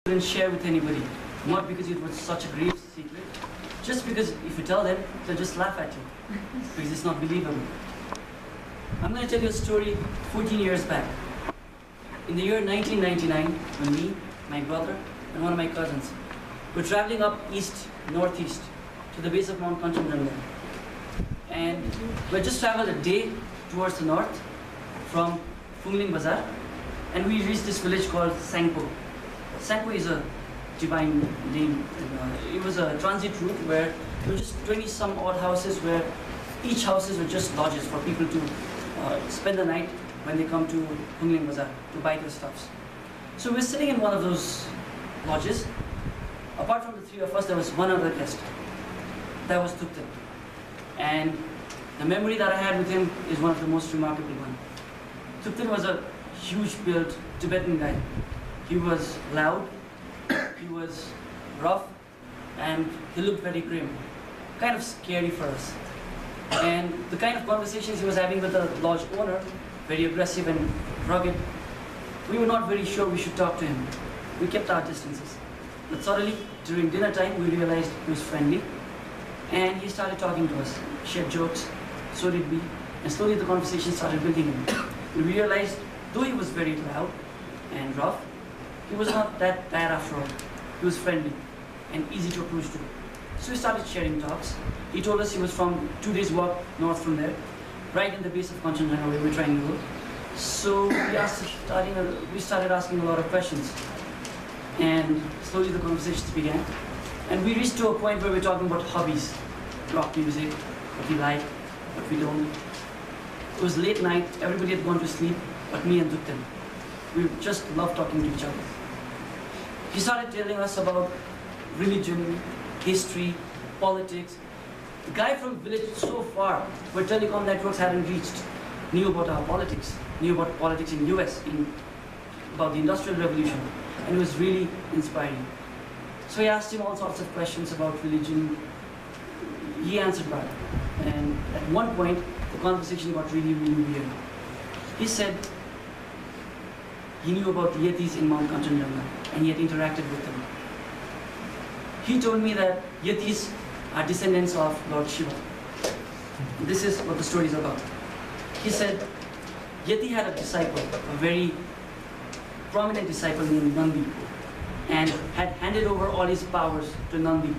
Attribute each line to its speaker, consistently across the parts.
Speaker 1: wouldn't share with anybody. Not because it was such a grave secret, just because if you tell them, they'll just laugh at you, because it's not believable. I'm going to tell you a story 14 years back. In the year 1999, when me, my brother, and one of my cousins were traveling up northeast, to the base of Mount Kanchenjunga. And we had just traveled a day towards the north from Phungling Bazaar, and we reached this village called Sangpo. Sangpo is a divine name. It was a transit route where there were just 20 some odd houses, where each houses were just lodges for people to spend the night when they come to Phungling Bazaar to buy their stuffs. So we were sitting in one of those lodges. Apart from the three of us, there was one other guest. That was Thupten. And the memory that I had with him is one of the most remarkable ones. Thupten was a huge-built Tibetan guy. He was loud, he was rough, and he looked very grim. Kind of scary for us. And the kind of conversations he was having with the lodge owner, very aggressive and rugged, we were not very sure we should talk to him. We kept our distances. But suddenly, during dinner time, we realized he was friendly, and he started talking to us, shared jokes, so did we, and slowly the conversation started building in. We realized, though he was very loud and rough, he was not that bad after all. He was friendly and easy to approach to. So we started sharing talks. He told us he was from 2 days walk north from there, right in the base of Kanchenjunga where we were trying to go. So we started asking a lot of questions. And slowly the conversations began. And we reached to a point where we're talking about hobbies, rock music, what we like, what we don't. It was late night, everybody had gone to sleep, but me and Thupten. We just loved talking to each other. He started telling us about religion, history, politics. The guy from village so far, where telecom networks hadn't reached, knew about our politics, knew about politics in US, about the Industrial Revolution, and it was really inspiring. So I asked him all sorts of questions about religion. He answered back. And at one point, the conversation got really, really weird. He said he knew about the Yetis in Mount Kanchenjunga, and he had interacted with them. He told me that Yetis are descendants of Lord Shiva. This is what the story is about. He said Yeti had a disciple, a very prominent disciple named Nandi, and had handed over all his powers to Nandi.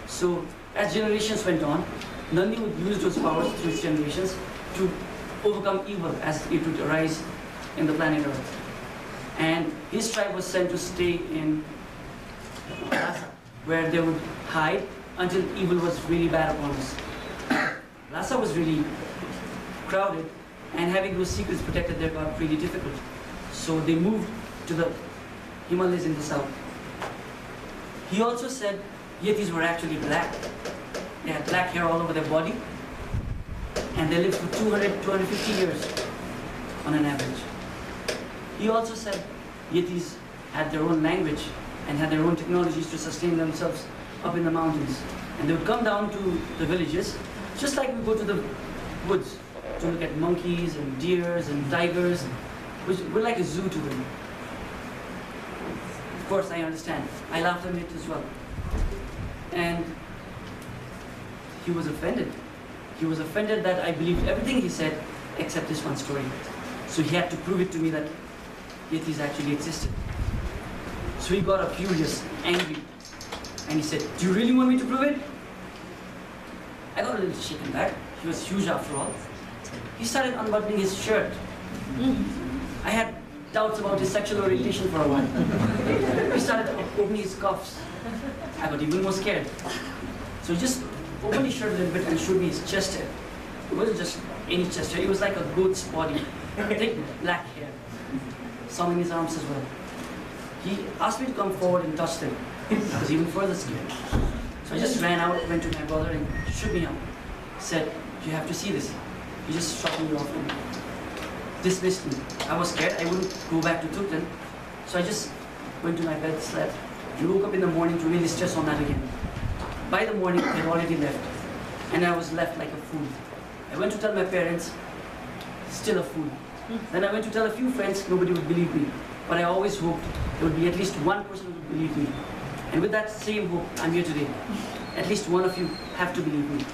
Speaker 1: So as generations went on, Nandi would use those powers through his generations to overcome evil as it would arise in the planet Earth. And his tribe was sent to stay in Lhasa, where they would hide until evil was really bad upon us. Lhasa was really crowded, and having those secrets protected there got really difficult. So they moved to the Himalayas in the south. He also said Yetis were actually black. They had black hair all over their body, and they lived for 200, 250 years on an average. He also said Yetis had their own language and had their own technologies to sustain themselves up in the mountains. And they would come down to the villages, just like we go to the woods to look at monkeys and deers and tigers, which we're like a zoo to them. Of course, I understand. I laughed at it as well. And he was offended. He was offended that I believed everything he said except this one story. So he had to prove it to me that Yetis actually existed. So he got furious, angry, and he said, "Do you really want me to prove it?" I got a little shaken back. He was huge after all. He started unbuttoning his shirt. I had doubts about his sexual orientation for a while. He started opening his cuffs. I got even more scared. So he just opened his shirt a little bit and showed me his chest hair. It wasn't just any chest hair, it was like a goat's body. Thick black hair. Some in his arms as well. He asked me to come forward and touch them. I was even further scared. So I just ran out, went to my brother and shook me up. Said, "You have to see this." He just shot me off and dismissed me. I was scared, I wouldn't go back to Thupten. So I just went to my bed, slept, and woke up in the morning to really stress on that again. By the morning, they had already left, and I was left like a fool. I went to tell my parents, still a fool. Then I went to tell a few friends, nobody would believe me. But I always hoped there would be at least one person who would believe me. And with that same hope, I'm here today. At least one of you have to believe me.